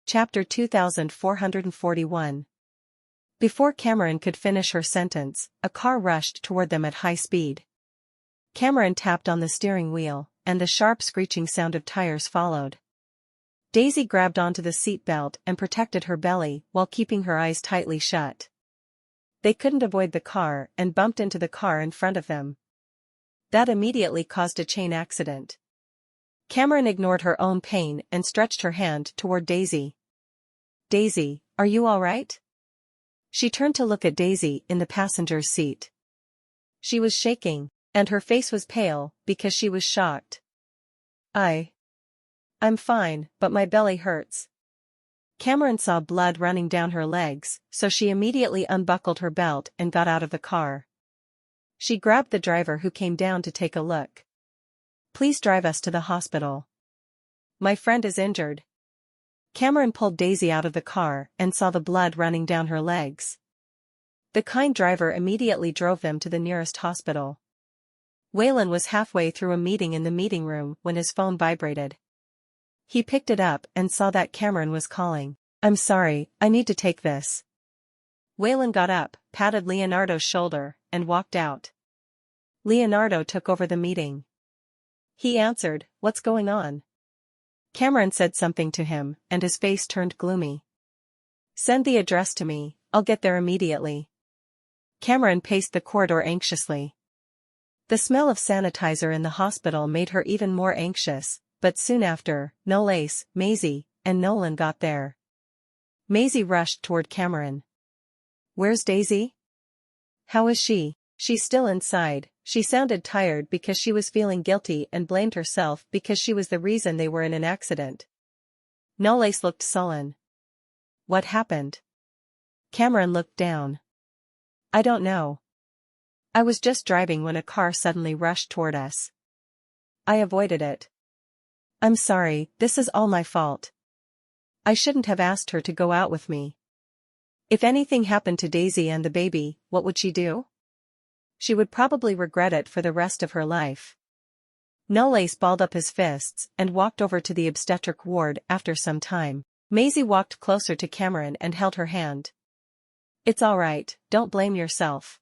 Chapter 2441. Before Cameron could finish her sentence, a car rushed toward them at high speed. Cameron tapped on the steering wheel, and the sharp screeching sound of tires followed. Daisy grabbed onto the seatbelt and protected her belly while keeping her eyes tightly shut. They couldn't avoid the car and bumped into the car in front of them. That immediately caused a chain accident. Cameron ignored her own pain and stretched her hand toward Daisy. "Daisy, are you all right?" She turned to look at Daisy in the passenger's seat. She was shaking, and her face was pale because she was shocked. I'm fine, but my belly hurts." Cameron saw blood running down her legs, so she immediately unbuckled her belt and got out of the car. She grabbed the driver who came down to take a look. "Please drive us to the hospital. My friend is injured." Cameron pulled Daisy out of the car and saw the blood running down her legs. The kind driver immediately drove them to the nearest hospital. Waylon was halfway through a meeting in the meeting room when his phone vibrated. He picked it up and saw that Cameron was calling. "I'm sorry, I need to take this." Waylon got up, patted Leonardo's shoulder, and walked out. Leonardo took over the meeting. He answered, "What's going on?" Cameron said something to him, and his face turned gloomy. "Send the address to me, I'll get there immediately." Cameron paced the corridor anxiously. The smell of sanitizer in the hospital made her even more anxious, but soon after, Knowles, Maisie, and Nolan got there. Maisie rushed toward Cameron. "Where's Daisy? How is she?" "She's still inside." She sounded tired because she was feeling guilty and blamed herself because she was the reason they were in an accident. Knowles looked sullen. "What happened?" Cameron looked down. "I don't know. I was just driving when a car suddenly rushed toward us. I avoided it. I'm sorry, this is all my fault. I shouldn't have asked her to go out with me. If anything happened to Daisy and the baby, what would she do? She would probably regret it for the rest of her life." Knowles balled up his fists and walked over to the obstetric ward after some time. Maisie walked closer to Cameron and held her hand. "It's all right, don't blame yourself.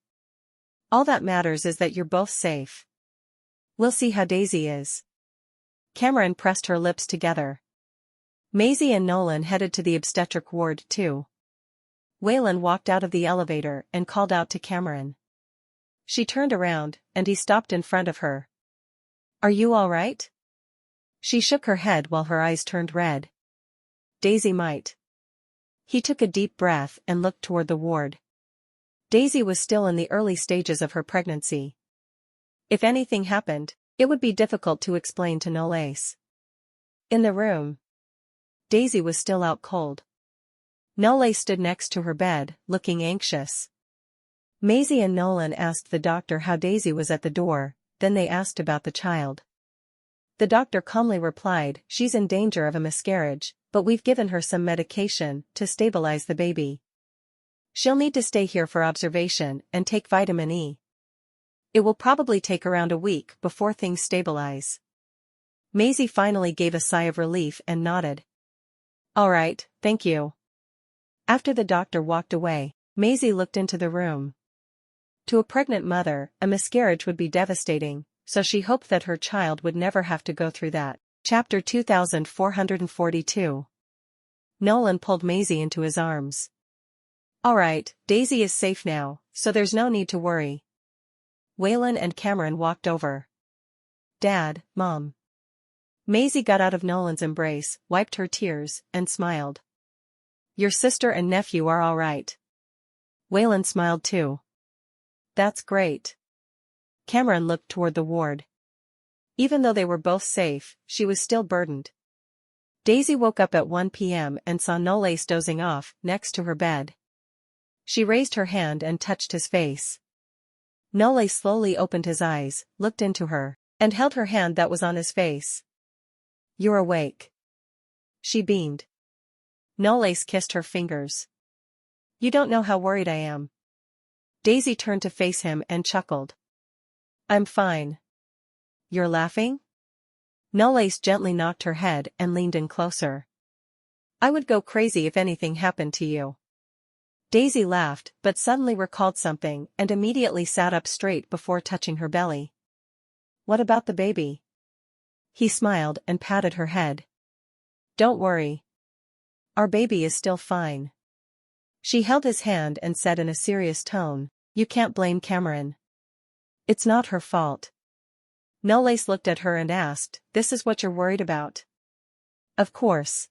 All that matters is that you're both safe. We'll see how Daisy is." Cameron pressed her lips together. Maisie and Nolan headed to the obstetric ward too. Waylon walked out of the elevator and called out to Cameron. She turned around, and he stopped in front of her. "Are you all right?" She shook her head while her eyes turned red. "Daisy might." He took a deep breath and looked toward the ward. Daisy was still in the early stages of her pregnancy. If anything happened, it would be difficult to explain to Knowles. In the room, Daisy was still out cold. Knowles stood next to her bed, looking anxious. Maisie and Nolan asked the doctor how Daisy was at the door, then they asked about the child. The doctor calmly replied, "She's in danger of a miscarriage, but we've given her some medication to stabilize the baby. She'll need to stay here for observation and take vitamin E. It will probably take around a week before things stabilize." Maisie finally gave a sigh of relief and nodded. "All right, thank you." After the doctor walked away, Maisie looked into the room. To a pregnant mother, a miscarriage would be devastating, so she hoped that her child would never have to go through that. Chapter 2442. Nolan pulled Maisie into his arms. "All right, Daisy is safe now, so there's no need to worry." Waylon and Cameron walked over. "Dad, Mom." Maisie got out of Nolan's embrace, wiped her tears, and smiled. "Your sister and nephew are all right." Waylon smiled too. "That's great." Cameron looked toward the ward. Even though they were both safe, she was still burdened. Daisy woke up at 1 p.m. and saw Knowles dozing off next to her bed. She raised her hand and touched his face. Knowles slowly opened his eyes, looked into her, and held her hand that was on his face. "You're awake." She beamed. Knowles kissed her fingers. "You don't know how worried I am." Daisy turned to face him and chuckled. "I'm fine." "You're laughing?" Knowles gently knocked her head and leaned in closer. I would go crazy if anything happened to you. Daisy laughed, but suddenly recalled something and immediately sat up straight before touching her belly. What about the baby? He smiled and patted her head. Don't worry. Our baby is still fine. She held his hand and said in a serious tone, You can't blame Cameron. It's not her fault. Knowles looked at her and asked, This is what you're worried about? Of course.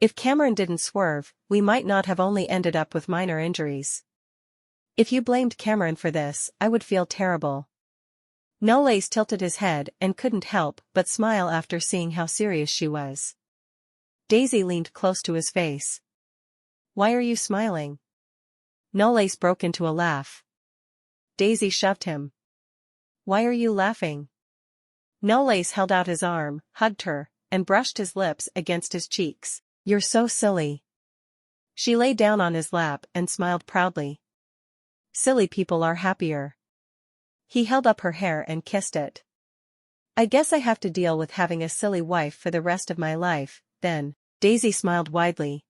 If Cameron didn't swerve, we might not have only ended up with minor injuries. If you blamed Cameron for this, I would feel terrible. Knowles tilted his head and couldn't help but smile after seeing how serious she was. Daisy leaned close to his face. Why are you smiling? Knowles broke into a laugh. Daisy shoved him. Why are you laughing? Knowles held out his arm, hugged her, and brushed his lips against his cheeks. You're so silly. She lay down on his lap and smiled proudly. Silly people are happier. He held up her hair and kissed it. I guess I have to deal with having a silly wife for the rest of my life, then. Daisy smiled widely.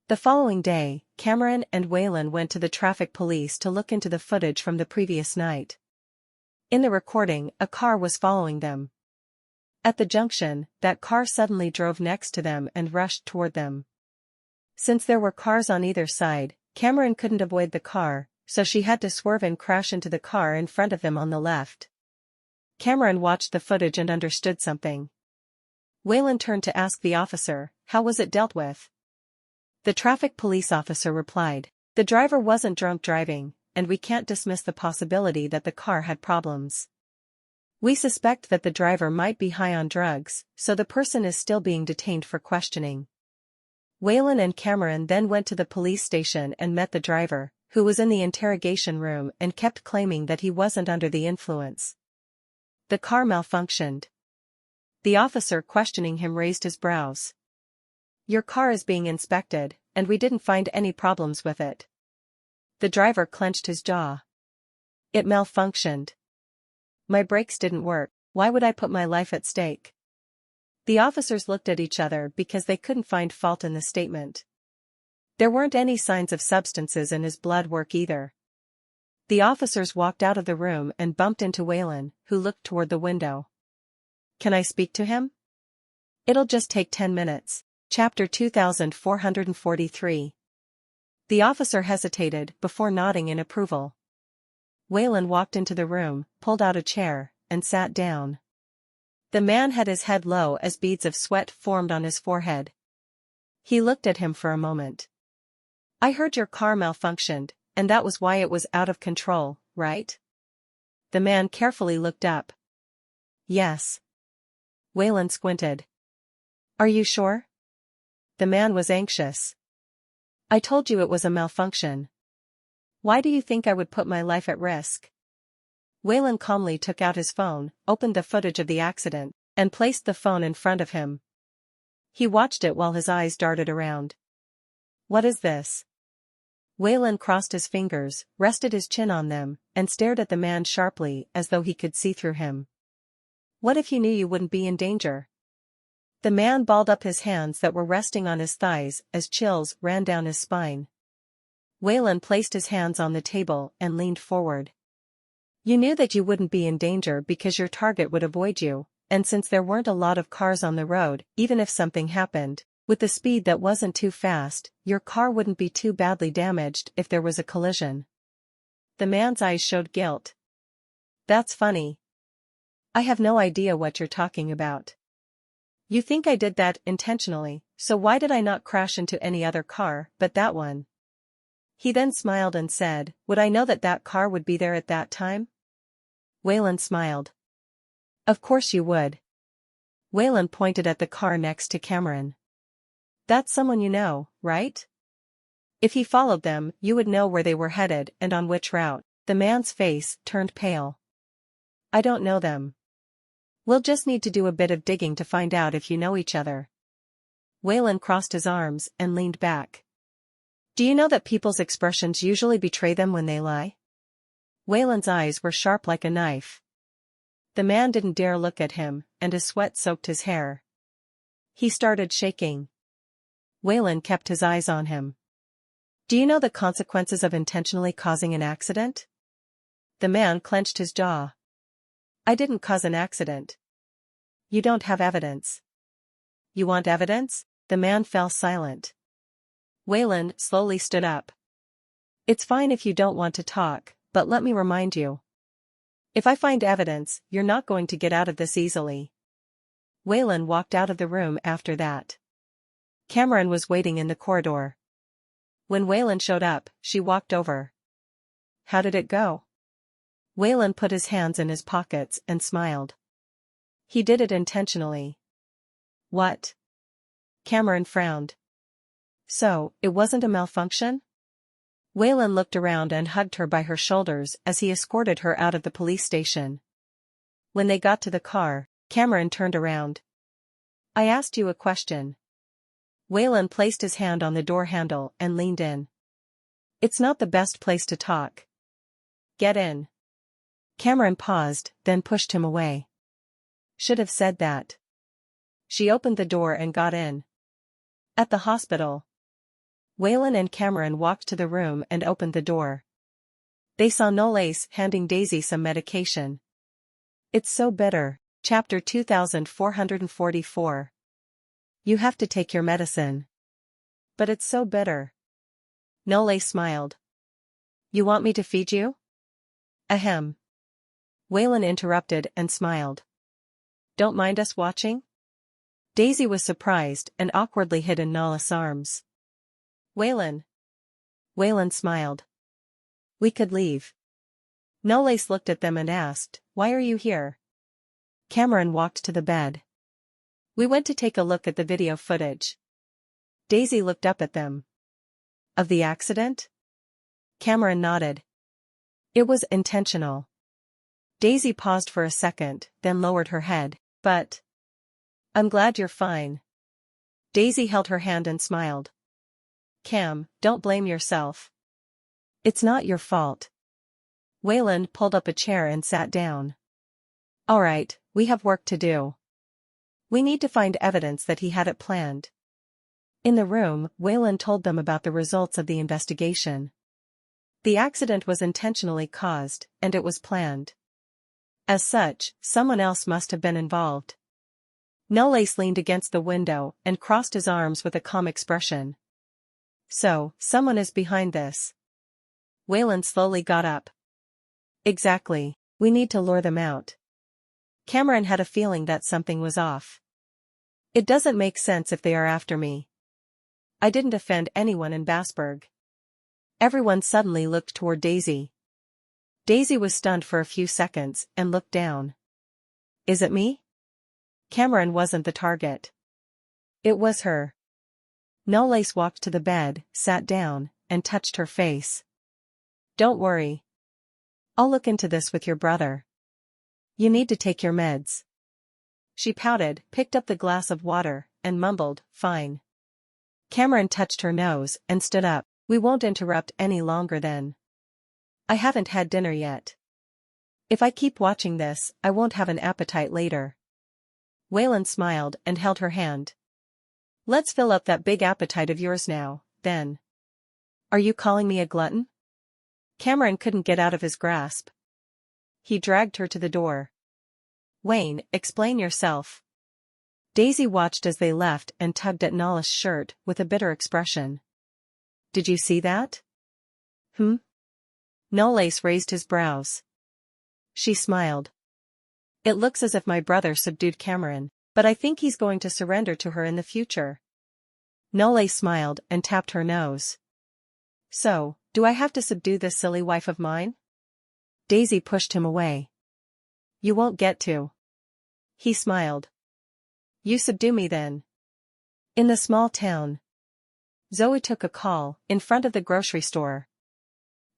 The following day, Cameron and Waylon went to the traffic police to look into the footage from the previous night. In the recording, a car was following them. At the junction, that car suddenly drove next to them and rushed toward them. Since there were cars on either side, Cameron couldn't avoid the car, so she had to swerve and crash into the car in front of him on the left. Cameron watched the footage and understood something. Waylon turned to ask the officer, How was it dealt with? The traffic police officer replied, The driver wasn't drunk driving, and we can't dismiss the possibility that the car had problems. We suspect that the driver might be high on drugs, so the person is still being detained for questioning. Waylon and Cameron then went to the police station and met the driver, who was in the interrogation room and kept claiming that he wasn't under the influence. The car malfunctioned. The officer questioning him raised his brows. Your car is being inspected, and we didn't find any problems with it. The driver clenched his jaw. It malfunctioned. My brakes didn't work. Why would I put my life at stake? The officers looked at each other because they couldn't find fault in the statement. There weren't any signs of substances in his blood work either. The officers walked out of the room and bumped into Waylon, who looked toward the window. Can I speak to him? It'll just take 10 minutes. Chapter 2443. The officer hesitated before nodding in approval. Waylon walked into the room, pulled out a chair, and sat down. The man had his head low as beads of sweat formed on his forehead. He looked at him for a moment. I heard your car malfunctioned, and that was why it was out of control, right? The man carefully looked up. Yes. Waylon squinted. Are you sure? The man was anxious. I told you it was a malfunction. Why do you think I would put my life at risk? Waylon calmly took out his phone, opened the footage of the accident, and placed the phone in front of him. He watched it while his eyes darted around. What is this? Waylon crossed his fingers, rested his chin on them, and stared at the man sharply as though he could see through him. What if you knew you wouldn't be in danger? The man balled up his hands that were resting on his thighs as chills ran down his spine. Waylon placed his hands on the table and leaned forward. You knew that you wouldn't be in danger because your target would avoid you, and since there weren't a lot of cars on the road, even if something happened, with the speed that wasn't too fast, your car wouldn't be too badly damaged if there was a collision. The man's eyes showed guilt. That's funny. I have no idea what you're talking about. You think I did that intentionally, so why did I not crash into any other car but that one? He then smiled and said, Would I know that that car would be there at that time? Waylon smiled. Of course you would. Waylon pointed at the car next to Cameron. That's someone you know, right? If he followed them, you would know where they were headed and on which route. The man's face turned pale. I don't know them. We'll just need to do a bit of digging to find out if you know each other. Waylon crossed his arms and leaned back. Do you know that people's expressions usually betray them when they lie? Waylon's eyes were sharp like a knife. The man didn't dare look at him, and his sweat soaked his hair. He started shaking. Waylon kept his eyes on him. Do you know the consequences of intentionally causing an accident? The man clenched his jaw. I didn't cause an accident. You don't have evidence. You want evidence? The man fell silent. Waylon slowly stood up. It's fine if you don't want to talk, but let me remind you. If I find evidence, you're not going to get out of this easily. Waylon walked out of the room after that. Cameron was waiting in the corridor. When Waylon showed up, she walked over. How did it go? Waylon put his hands in his pockets and smiled. He did it intentionally. What? Cameron frowned. So, it wasn't a malfunction? Waylon looked around and hugged her by her shoulders as he escorted her out of the police station. When they got to the car, Cameron turned around. I asked you a question. Waylon placed his hand on the door handle and leaned in. It's not the best place to talk. Get in. Cameron paused, then pushed him away. Should have said that. She opened the door and got in. At the hospital. Waylon and Cameron walked to the room and opened the door. They saw Knowles handing Daisy some medication. It's so bitter. Chapter 2444. You have to take your medicine. But it's so bitter. Knowles smiled. You want me to feed you? Ahem. Waylon interrupted and smiled. Don't mind us watching? Daisy was surprised and awkwardly hid in Knowles' arms. Waylon. Waylon smiled. We could leave. Knowles looked at them and asked, Why are you here? Cameron walked to the bed. We went to take a look at the video footage. Daisy looked up at them. Of the accident? Cameron nodded. It was intentional. Daisy paused for a second, then lowered her head. But I'm glad you're fine. Daisy held her hand and smiled. Cam, don't blame yourself. It's not your fault. Waylon pulled up a chair and sat down. All right, we have work to do. We need to find evidence that he had it planned. In the room, Waylon told them about the results of the investigation. The accident was intentionally caused, and it was planned. As such, someone else must have been involved. Knowles leaned against the window and crossed his arms with a calm expression. So, someone is behind this. Waylon slowly got up. Exactly, we need to lure them out. Cameron had a feeling that something was off. It doesn't make sense if they are after me. I didn't offend anyone in Bassburg. Everyone suddenly looked toward Daisy. Daisy was stunned for a few seconds and looked down. Is it me? Cameron wasn't the target. It was her. Knowles walked to the bed, sat down, and touched her face. Don't worry. I'll look into this with your brother. You need to take your meds. She pouted, picked up the glass of water, and mumbled, Fine. Cameron touched her nose and stood up. We won't interrupt any longer then. I haven't had dinner yet. If I keep watching this, I won't have an appetite later. Waylon smiled and held her hand. Let's fill up that big appetite of yours now, then. Are you calling me a glutton? Cameron couldn't get out of his grasp. He dragged her to the door. Wayne, explain yourself. Daisy watched as they left and tugged at Knowles' shirt with a bitter expression. Did you see that? Knowles raised his brows. She smiled. It looks as if my brother subdued Cameron, but I think he's going to surrender to her in the future. Knowles smiled and tapped her nose. So, do I have to subdue this silly wife of mine? Daisy pushed him away. You won't get to. He smiled. You subdue me then. In the small town. Zoe took a call, in front of the grocery store.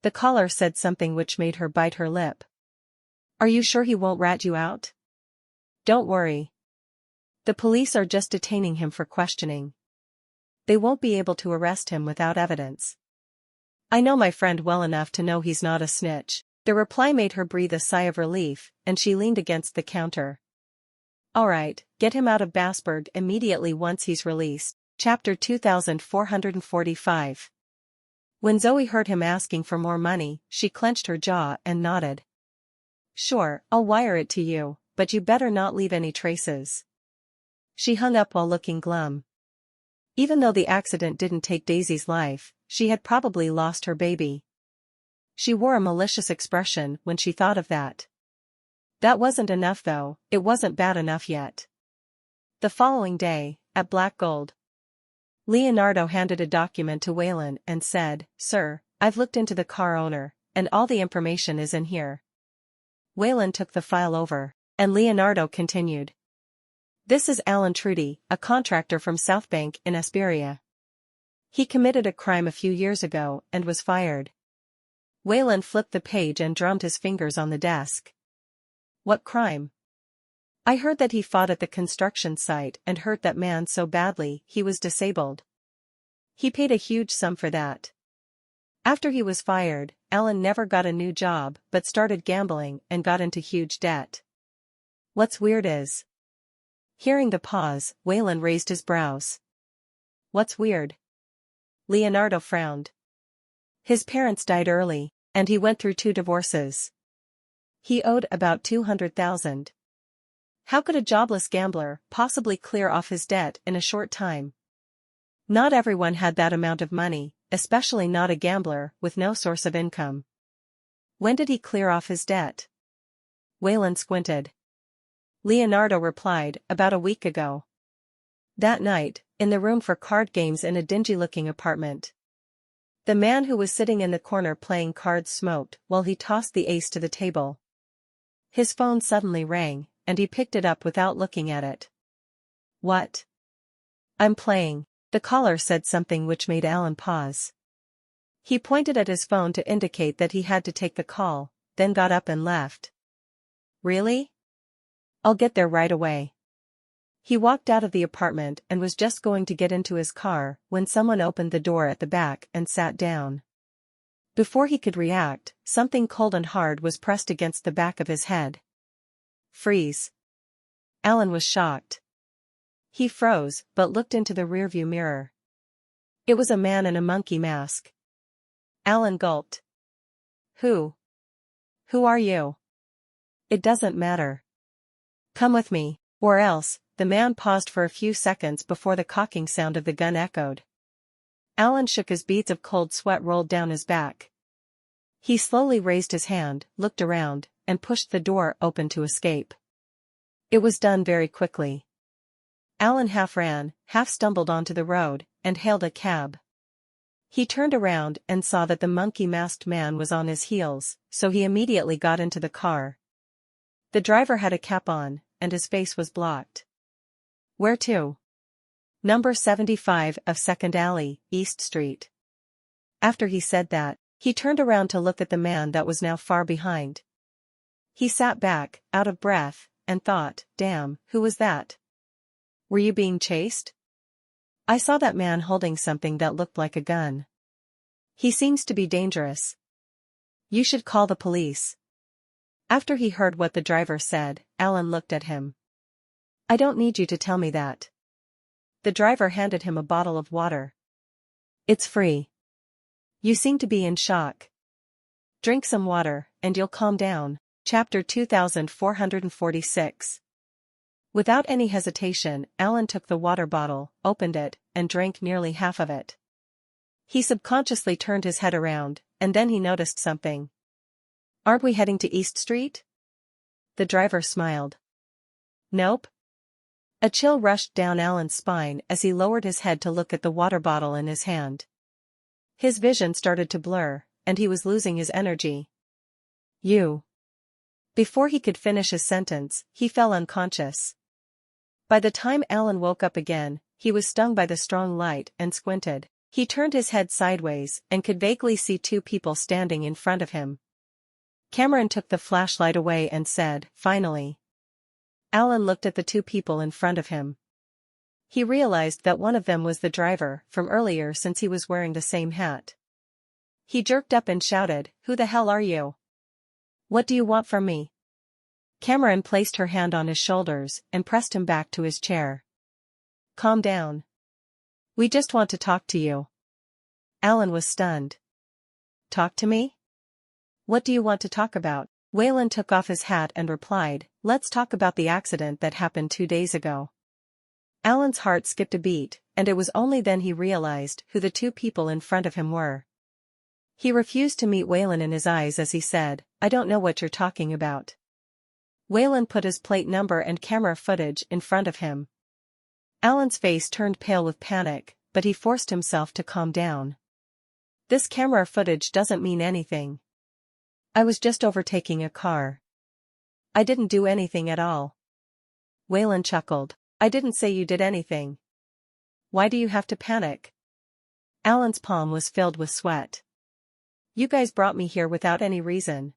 The caller said something which made her bite her lip. Are you sure he won't rat you out? Don't worry. The police are just detaining him for questioning. They won't be able to arrest him without evidence. I know my friend well enough to know he's not a snitch. The reply made her breathe a sigh of relief, and she leaned against the counter. All right, get him out of Bassburg immediately once he's released. Chapter 2445. When Zoe heard him asking for more money, she clenched her jaw and nodded. Sure, I'll wire it to you, but you better not leave any traces. She hung up while looking glum. Even though the accident didn't take Daisy's life, she had probably lost her baby. She wore a malicious expression when she thought of that. That wasn't enough though, it wasn't bad enough yet. The following day, at Black Gold, Leonardo handed a document to Waylon and said, Sir, I've looked into the car owner, and all the information is in here. Waylon took the file over, and Leonardo continued. This is Alan Trudy, a contractor from Southbank in Esperia. He committed a crime a few years ago and was fired. Waylon flipped the page and drummed his fingers on the desk. What crime? I heard that he fought at the construction site and hurt that man so badly he was disabled. He paid a huge sum for that. After he was fired, Alan never got a new job but started gambling and got into huge debt. What's weird is. Hearing the pause, Waylon raised his brows. What's weird? Leonardo frowned. His parents died early, and he went through 2 divorces. He owed about $200,000. How could a jobless gambler possibly clear off his debt in a short time? Not everyone had that amount of money, especially not a gambler with no source of income. When did he clear off his debt? Waylon squinted. Leonardo replied, about a week ago. That night, in the room for card games in a dingy-looking apartment. The man who was sitting in the corner playing cards smoked while he tossed the ace to the table. His phone suddenly rang, and he picked it up without looking at it. What? I'm playing. The caller said something which made Alan pause. He pointed at his phone to indicate that he had to take the call, then got up and left. Really? I'll get there right away. He walked out of the apartment and was just going to get into his car when someone opened the door at the back and sat down. Before he could react, something cold and hard was pressed against the back of his head. Freeze. Alan was shocked. He froze, but looked into the rearview mirror. It was a man in a monkey mask. Alan gulped. Who? Who are you? It doesn't matter. Come with me, or else. The man paused for a few seconds before the cocking sound of the gun echoed. Alan shook as beads of cold sweat rolled down his back. He slowly raised his hand, looked around, and pushed the door open to escape. It was done very quickly. Alan half ran, half stumbled onto the road, and hailed a cab. He turned around and saw that the monkey-masked man was on his heels, so he immediately got into the car. The driver had a cap on, and his face was blocked. Where to? Number 75 of 2nd Alley, East Street. After he said that, he turned around to look at the man that was now far behind. He sat back, out of breath, and thought, damn, who was that? Were you being chased? I saw that man holding something that looked like a gun. He seems to be dangerous. You should call the police. After he heard what the driver said, Alan looked at him. I don't need you to tell me that. The driver handed him a bottle of water. It's free. You seem to be in shock. Drink some water, and you'll calm down. Chapter 2446. Without any hesitation, Alan took the water bottle, opened it, and drank nearly half of it. He subconsciously turned his head around, and then he noticed something. Aren't we heading to East Street? The driver smiled. Nope. A chill rushed down Alan's spine as he lowered his head to look at the water bottle in his hand. His vision started to blur, and he was losing his energy. You. Before he could finish his sentence, he fell unconscious. By the time Alan woke up again, he was stung by the strong light and squinted. He turned his head sideways and could vaguely see 2 people standing in front of him. Cameron took the flashlight away and said, finally. Alan looked at the 2 people in front of him. He realized that one of them was the driver from earlier since he was wearing the same hat. He jerked up and shouted, Who the hell are you? What do you want from me? Cameron placed her hand on his shoulders and pressed him back to his chair. Calm down. We just want to talk to you. Alan was stunned. Talk to me? What do you want to talk about? Waylon took off his hat and replied, let's talk about the accident that happened 2 days ago. Alan's heart skipped a beat, and it was only then he realized who the 2 people in front of him were. He refused to meet Waylon in his eyes as he said, I don't know what you're talking about. Waylon put his plate number and camera footage in front of him. Alan's face turned pale with panic, but he forced himself to calm down. This camera footage doesn't mean anything. I was just overtaking a car. I didn't do anything at all. Waylon chuckled. I didn't say you did anything. Why do you have to panic? Alan's palm was filled with sweat. You guys brought me here without any reason.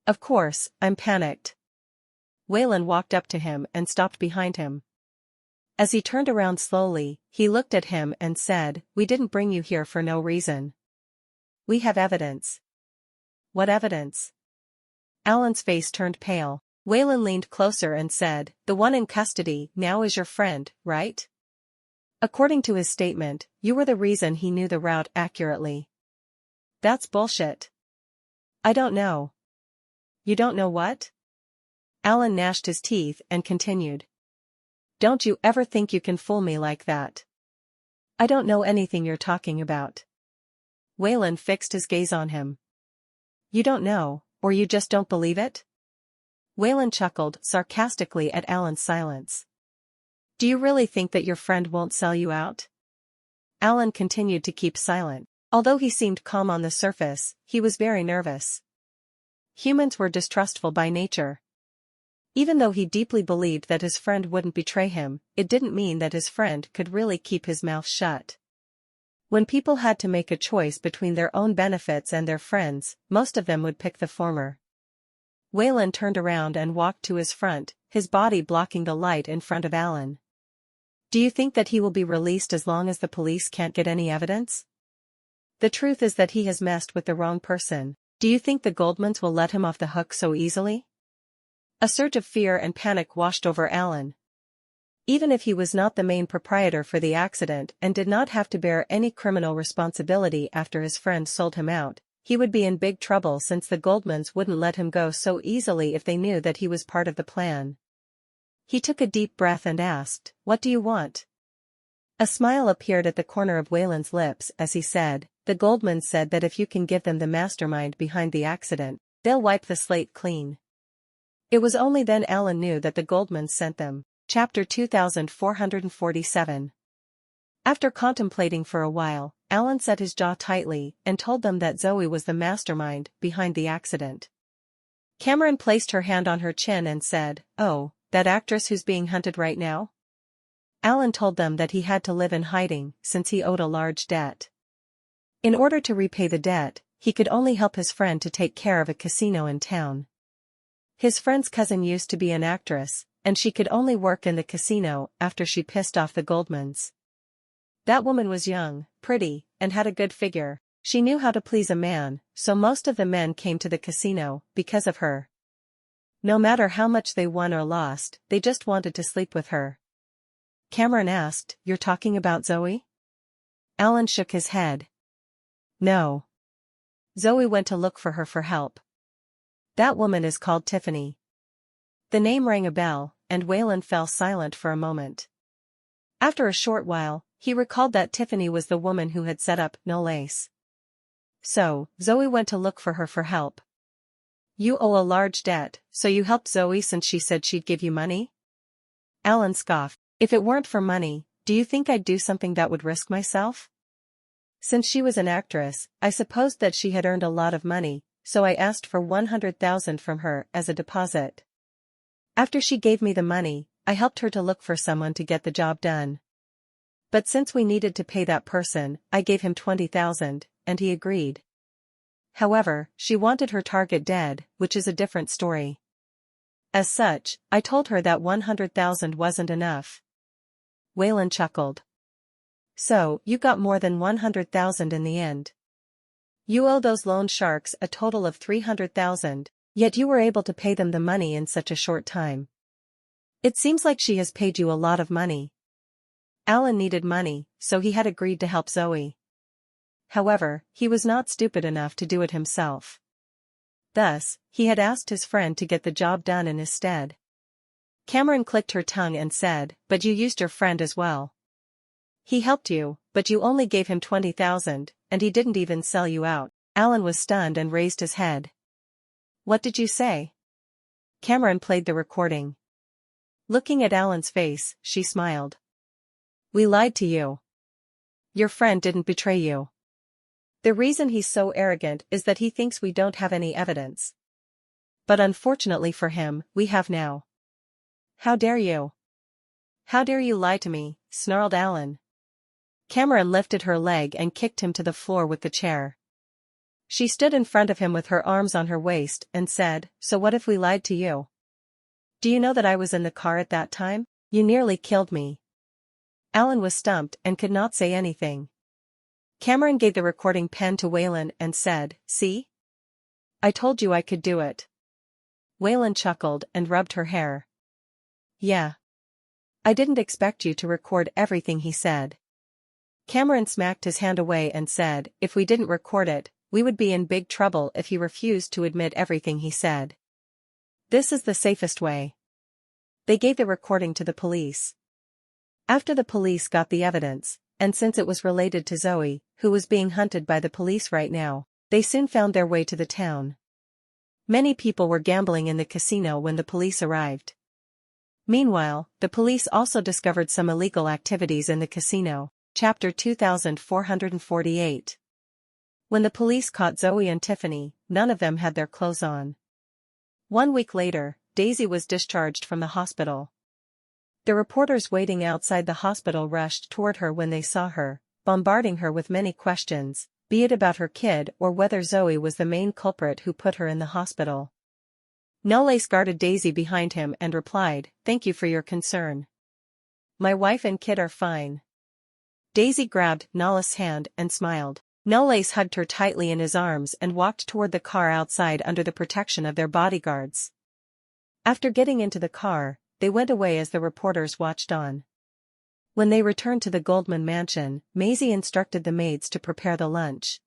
Of course, I'm panicked. Waylon walked up to him and stopped behind him. As he turned around slowly, he looked at him and said, we didn't bring you here for no reason. We have evidence. What evidence? Alan's face turned pale. Waylon leaned closer and said, the one in custody now is your friend, right? According to his statement, you were the reason he knew the route accurately. That's bullshit. I don't know. You don't know what? Alan gnashed his teeth and continued. Don't you ever think you can fool me like that? I don't know anything you're talking about. Waylon fixed his gaze on him. You don't know, or you just don't believe it? Waylon chuckled sarcastically at Alan's silence. Do you really think that your friend won't sell you out? Alan continued to keep silent. Although he seemed calm on the surface, he was very nervous. Humans were distrustful by nature. Even though he deeply believed that his friend wouldn't betray him, it didn't mean that his friend could really keep his mouth shut. When people had to make a choice between their own benefits and their friends, most of them would pick the former. Waylon turned around and walked to his front, his body blocking the light in front of Alan. Do you think that he will be released as long as the police can't get any evidence? The truth is that he has messed with the wrong person. Do you think the Goldmans will let him off the hook so easily? A surge of fear and panic washed over Alan. Even if he was not the main proprietor for the accident and did not have to bear any criminal responsibility after his friend sold him out, he would be in big trouble since the Goldmans wouldn't let him go so easily if they knew that he was part of the plan. He took a deep breath and asked, what do you want? A smile appeared at the corner of Waylon's lips as he said, the Goldmans said that if you can give them the mastermind behind the accident, they'll wipe the slate clean. It was only then Alan knew that the Goldmans sent them. Chapter 2447. After contemplating for a while, Alan set his jaw tightly and told them that Zoe was the mastermind behind the accident. Cameron placed her hand on her chin and said, oh, that actress who's being hunted right now? Alan told them that he had to live in hiding since he owed a large debt. In order to repay the debt, he could only help his friend to take care of a casino in town. His friend's cousin used to be an actress, and she could only work in the casino after she pissed off the Goldmans. That woman was young, pretty, and had a good figure. She knew how to please a man, so most of the men came to the casino because of her. No matter how much they won or lost, they just wanted to sleep with her. Cameron asked, you're talking about Zoe? Alan shook his head. No. Zoe went to look for her for help. That woman is called Tiffany. The name rang a bell, and Waylon fell silent for a moment. After a short while, he recalled that Tiffany was the woman who had set up No Lace. So, Zoe went to look for her for help. You owe a large debt, so you helped Zoe since she said she'd give you money? Alan scoffed. If it weren't for money, do you think I'd do something that would risk myself? Since she was an actress, I supposed that she had earned a lot of money, so I asked for $100,000 from her as a deposit. After she gave me the money, I helped her to look for someone to get the job done. But since we needed to pay that person, I gave him $20,000, and he agreed. However, she wanted her target dead, which is a different story. As such, I told her that $100,000 wasn't enough. Waylon chuckled. So, you got more than $100,000 in the end. You owe those loan sharks a total of $300,000, yet you were able to pay them the money in such a short time. It seems like she has paid you a lot of money. Alan needed money, so he had agreed to help Zoe. However, he was not stupid enough to do it himself. Thus, he had asked his friend to get the job done in his stead. Cameron clicked her tongue and said, "But you used your friend as well. He helped you, but you only gave him 20,000, and he didn't even sell you out." Alan was stunned and raised his head. "What did you say?" Cameron played the recording. Looking at Alan's face, she smiled. "We lied to you. Your friend didn't betray you. The reason he's so arrogant is that he thinks we don't have any evidence. But unfortunately for him, we have now." "How dare you? How dare you lie to me?" snarled Alan. Cameron lifted her leg and kicked him to the floor with the chair. She stood in front of him with her arms on her waist and said, "So what if we lied to you? Do you know that I was in the car at that time? You nearly killed me." Alan was stumped and could not say anything. Cameron gave the recording pen to Waylon and said, "See? I told you I could do it." Waylon chuckled and rubbed her hair. "Yeah. I didn't expect you to record everything he said." Cameron smacked his hand away and said, "If we didn't record it, we would be in big trouble if he refused to admit everything he said. This is the safest way." They gave the recording to the police. After the police got the evidence, and since it was related to Zoe, who was being hunted by the police right now, they soon found their way to the town. Many people were gambling in the casino when the police arrived. Meanwhile, the police also discovered some illegal activities in the casino. Chapter 2448. When the police caught Zoe and Tiffany, none of them had their clothes on. 1 week later, Daisy was discharged from the hospital. The reporters waiting outside the hospital rushed toward her when they saw her, bombarding her with many questions, be it about her kid or whether Zoe was the main culprit who put her in the hospital. Knowles guarded Daisy behind him and replied, "Thank you for your concern. My wife and kid are fine." Daisy grabbed Knowles' hand and smiled. Knowles hugged her tightly in his arms and walked toward the car outside under the protection of their bodyguards. After getting into the car, they went away as the reporters watched on. When they returned to the Goldman mansion, Maisie instructed the maids to prepare the lunch.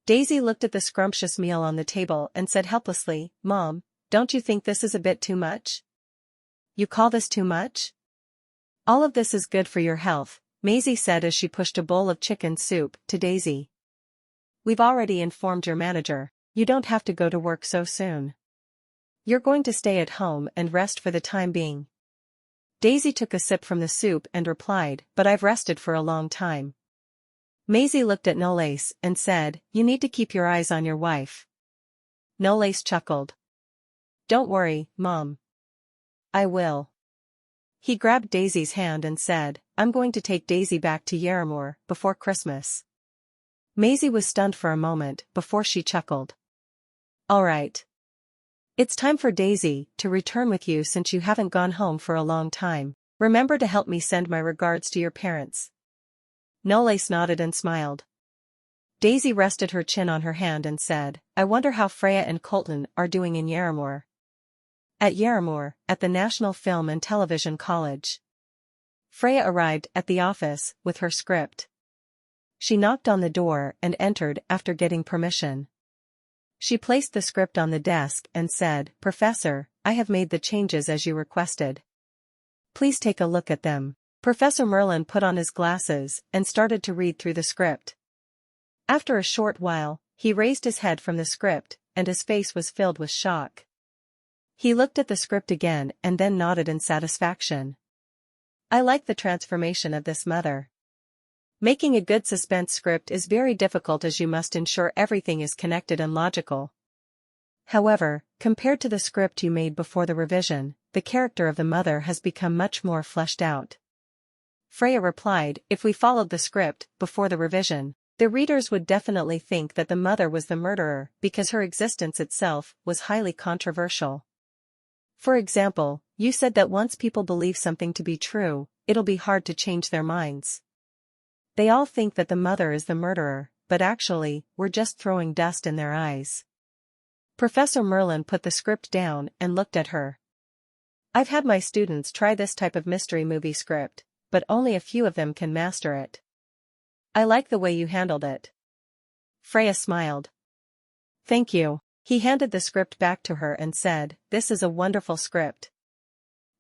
Daisy looked at the scrumptious meal on the table and said helplessly, "Mom, don't you think this is a bit too much?" "You call this too much? All of this is good for your health," Maisie said as she pushed a bowl of chicken soup to Daisy. "We've already informed your manager. You don't have to go to work so soon. You're going to stay at home and rest for the time being." Daisy took a sip from the soup and replied, "But I've rested for a long time." Maisie looked at Knowles and said, "You need to keep your eyes on your wife." Knowles chuckled. "Don't worry, Mom. I will." He grabbed Daisy's hand and said, "I'm going to take Daisy back to Yarramore before Christmas." Maisie was stunned for a moment before she chuckled. "All right. It's time for Daisy to return with you since you haven't gone home for a long time. Remember to help me send my regards to your parents." Knowles nodded and smiled. Daisy rested her chin on her hand and said, "I wonder how Freya and Colton are doing in Yarramore." At Yarramore, at the National Film and Television College. Freya arrived at the office with her script. She knocked on the door and entered after getting permission. She placed the script on the desk and said, "Professor, I have made the changes as you requested. Please take a look at them." Professor Merlin put on his glasses and started to read through the script. After a short while, he raised his head from the script, and his face was filled with shock. He looked at the script again and then nodded in satisfaction. "I like the transformation of this mother. Making a good suspense script is very difficult as you must ensure everything is connected and logical. However, compared to the script you made before the revision, the character of the mother has become much more fleshed out." Freya replied, "If we followed the script before the revision, the readers would definitely think that the mother was the murderer because her existence itself was highly controversial. For example, you said that once people believe something to be true, it'll be hard to change their minds. They all think that the mother is the murderer, but actually, we're just throwing dust in their eyes." Professor Merlin put the script down and looked at her. "I've had my students try this type of mystery movie script, but only a few of them can master it. I like the way you handled it. Freya smiled. Thank you. He handed the script back to her and said, this is a wonderful script.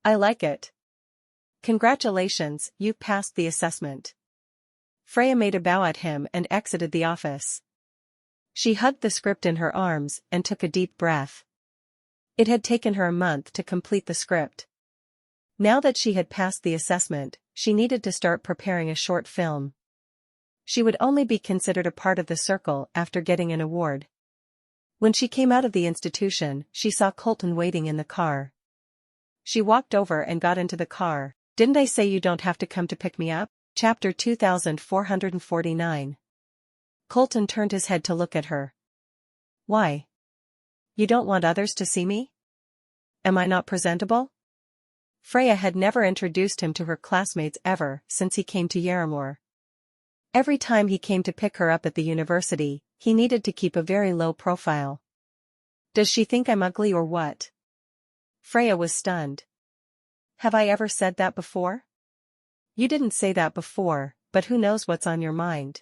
I like it. Congratulations, you've passed the assessment. Freya made a bow at him and exited the office. She hugged the script in her arms and took a deep breath. It had taken her a month to complete the script. Now that she had passed the assessment, she needed to start preparing a short film. She would only be considered a part of the circle after getting an award. When she came out of the institution, she saw Colton waiting in the car. She walked over and got into the car. Didn't I say you don't have to come to pick me up? Chapter 2449. Colton turned his head to look at her. Why? You don't want others to see me? Am I not presentable? Freya had never introduced him to her classmates ever since he came to Yarramore. Every time he came to pick her up at the university, he needed to keep a very low profile. Does she think I'm ugly or what? Freya was stunned. Have I ever said that before? You didn't say that before, but who knows what's on your mind?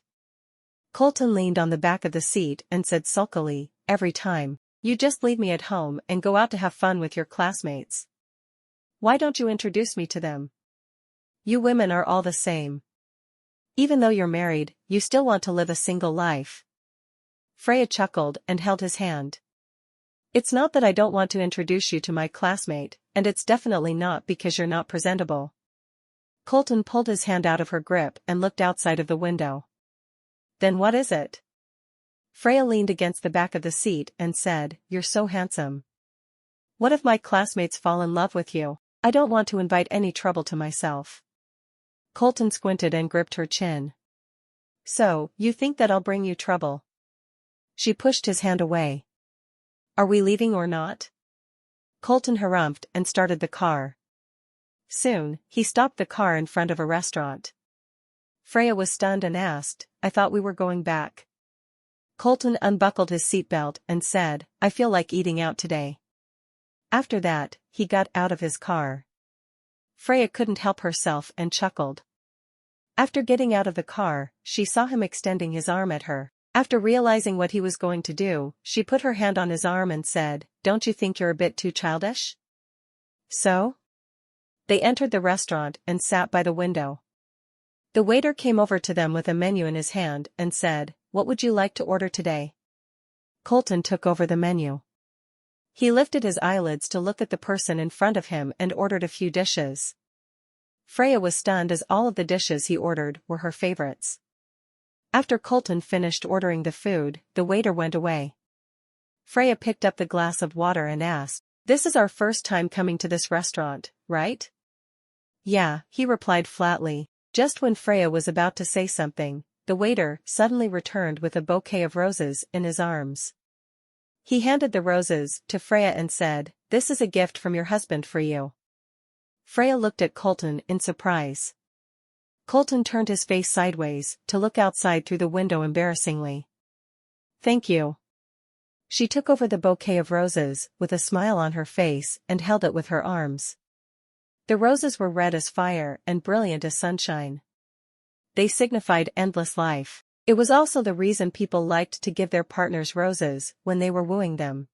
Colton leaned on the back of the seat and said sulkily, every time, you just leave me at home and go out to have fun with your classmates. Why don't you introduce me to them? You women are all the same. Even though you're married, you still want to live a single life. Freya chuckled and held his hand. It's not that I don't want to introduce you to my classmate, and it's definitely not because you're not presentable. Colton pulled his hand out of her grip and looked outside of the window. Then what is it? Freya leaned against the back of the seat and said, you're so handsome. What if my classmates fall in love with you? I don't want to invite any trouble to myself. Colton squinted and gripped her chin. So, you think that I'll bring you trouble? She pushed his hand away. Are we leaving or not? Colton harumphed and started the car. Soon, he stopped the car in front of a restaurant. Freya was stunned and asked, I thought we were going back. Colton unbuckled his seatbelt and said, I feel like eating out today. After that, he got out of his car. Freya couldn't help herself and chuckled. After getting out of the car, she saw him extending his arm at her. After realizing what he was going to do, she put her hand on his arm and said, don't you think you're a bit too childish? So? They entered the restaurant and sat by the window. The waiter came over to them with a menu in his hand and said, what would you like to order today? Colton took over the menu. He lifted his eyelids to look at the person in front of him and ordered a few dishes. Freya was stunned as all of the dishes he ordered were her favorites. After Colton finished ordering the food, the waiter went away. Freya picked up the glass of water and asked, this is our first time coming to this restaurant, right? Yeah, he replied flatly. Just when Freya was about to say something, the waiter suddenly returned with a bouquet of roses in his arms. He handed the roses to Freya and said, this is a gift from your husband for you. Freya looked at Colton in surprise. Colton turned his face sideways to look outside through the window embarrassingly. Thank you. She took over the bouquet of roses with a smile on her face and held it with her arms. The roses were red as fire and brilliant as sunshine. They signified endless life. It was also the reason people liked to give their partners roses when they were wooing them.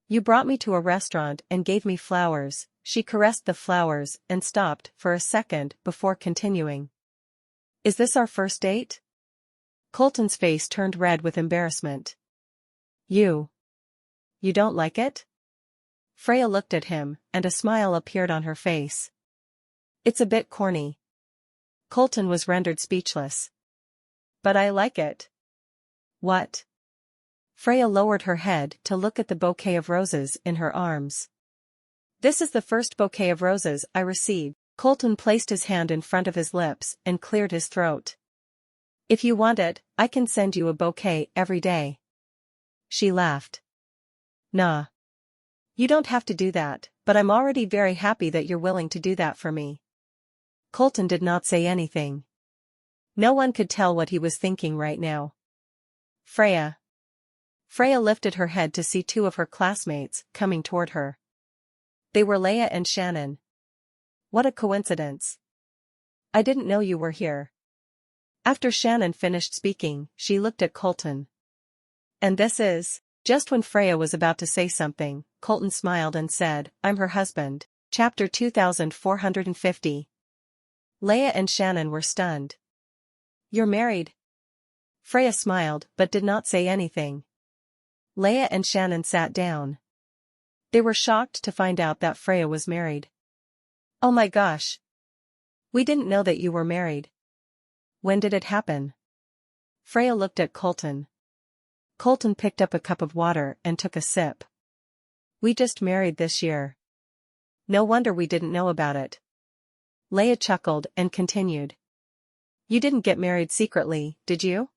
You brought me to a restaurant and gave me flowers. She caressed the flowers and stopped for a second before continuing. Is this our first date? Colton's face turned red with embarrassment. You don't like it? Freya looked at him, and a smile appeared on her face. It's a bit corny. Colton was rendered speechless. But I like it. What? Freya lowered her head to look at the bouquet of roses in her arms. This is the first bouquet of roses I received. Colton placed his hand in front of his lips and cleared his throat. If you want it, I can send you a bouquet every day. She laughed. Nah. You don't have to do that, but I'm already very happy that you're willing to do that for me. Colton did not say anything. No one could tell what he was thinking right now. Freya. Freya lifted her head to see two of her classmates coming toward her. They were Leia and Shannon. What a coincidence. I didn't know you were here. After Shannon finished speaking, she looked at Colton. And this is? Just when Freya was about to say something, Colton smiled and said, I'm her husband. Chapter 2450. Leia and Shannon were stunned. You're married? Freya smiled but did not say anything. Leia and Shannon sat down. They were shocked to find out that Freya was married. Oh my gosh. We didn't know that you were married. When did it happen? Freya looked at Colton. Colton picked up a cup of water and took a sip. We just married this year. No wonder we didn't know about it. Leia chuckled and continued. You didn't get married secretly, did you?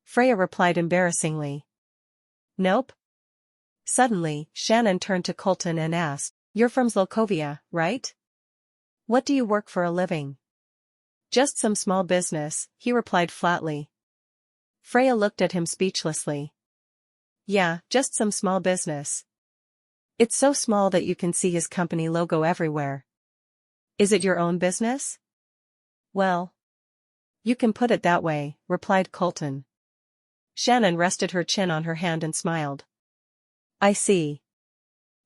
Freya replied embarrassingly. Nope. Suddenly, Shannon turned to Colton and asked, You're from Zlokovia, right? What do you work for a living? Just some small business, he replied flatly. Freya looked at him speechlessly. Yeah, just some small business. It's so small that you can see his company logo everywhere. Is it your own business? Well, you can put it that way, replied Colton. Shannon rested her chin on her hand and smiled. I see.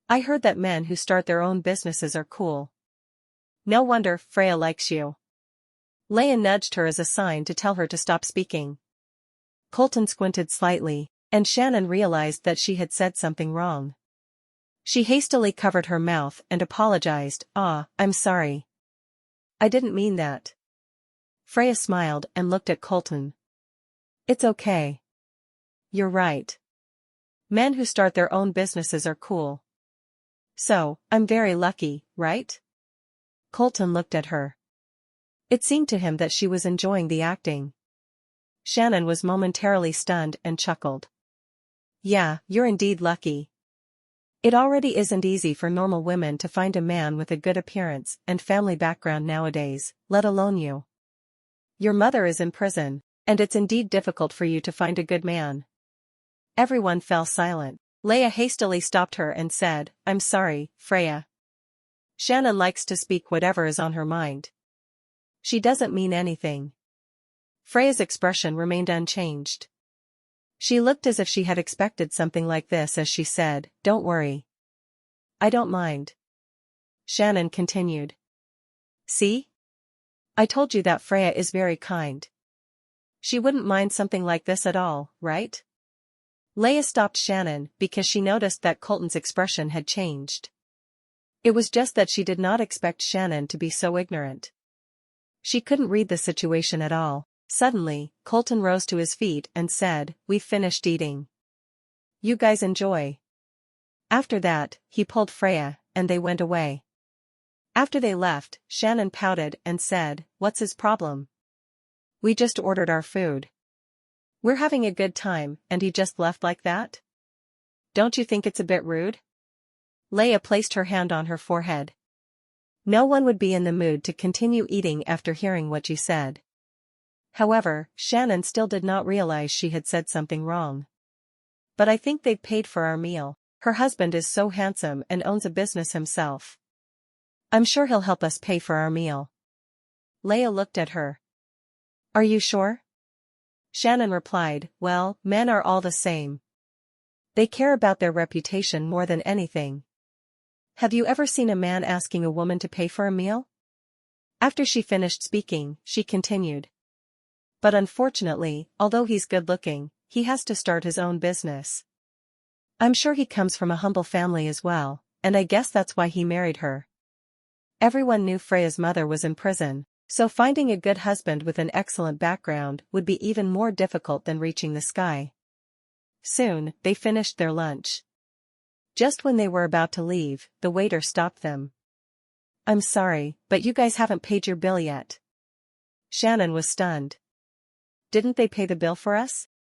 I heard that men who start their own businesses are cool. No wonder Freya likes you. Leia nudged her as a sign to tell her to stop speaking. Colton squinted slightly, and Shannon realized that she had said something wrong. She hastily covered her mouth and apologized. I'm sorry. I didn't mean that. Freya smiled and looked at Colton. It's okay. You're right. Men who start their own businesses are cool. So, I'm very lucky, right? Colton looked at her. It seemed to him that she was enjoying the acting. Shannon was momentarily stunned and chuckled. Yeah, you're indeed lucky. It already isn't easy for normal women to find a man with a good appearance and family background nowadays, let alone you. Your mother is in prison, and it's indeed difficult for you to find a good man. Everyone fell silent. Leia hastily stopped her and said, I'm sorry, Freya. Shannon likes to speak whatever is on her mind. She doesn't mean anything. Freya's expression remained unchanged. She looked as if she had expected something like this as she said, Don't worry. I don't mind. Shannon continued. See? I told you that Freya is very kind. She wouldn't mind something like this at all, right? Leia stopped Shannon because she noticed that Colton's expression had changed. It was just that she did not expect Shannon to be so ignorant. She couldn't read the situation at all. Suddenly, Colton rose to his feet and said, We've finished eating. You guys enjoy. After that, he pulled Freya, and they went away. After they left, Shannon pouted and said, What's his problem? We just ordered our food. We're having a good time, and he just left like that? Don't you think it's a bit rude? Leia placed her hand on her forehead. No one would be in the mood to continue eating after hearing what you said. However, Shannon still did not realize she had said something wrong. But I think they've paid for our meal. Her husband is so handsome and owns a business himself. I'm sure he'll help us pay for our meal. Leia looked at her. Are you sure? Shannon replied, Well, men are all the same. They care about their reputation more than anything. Have you ever seen a man asking a woman to pay for a meal? After she finished speaking, she continued. But unfortunately, although he's good-looking, he has to start his own business. I'm sure he comes from a humble family as well, and I guess that's why he married her. Everyone knew Freya's mother was in prison, so finding a good husband with an excellent background would be even more difficult than reaching the sky. Soon, they finished their lunch. Just when they were about to leave, the waiter stopped them. I'm sorry, but you guys haven't paid your bill yet. Shannon was stunned. Didn't they pay the bill for us?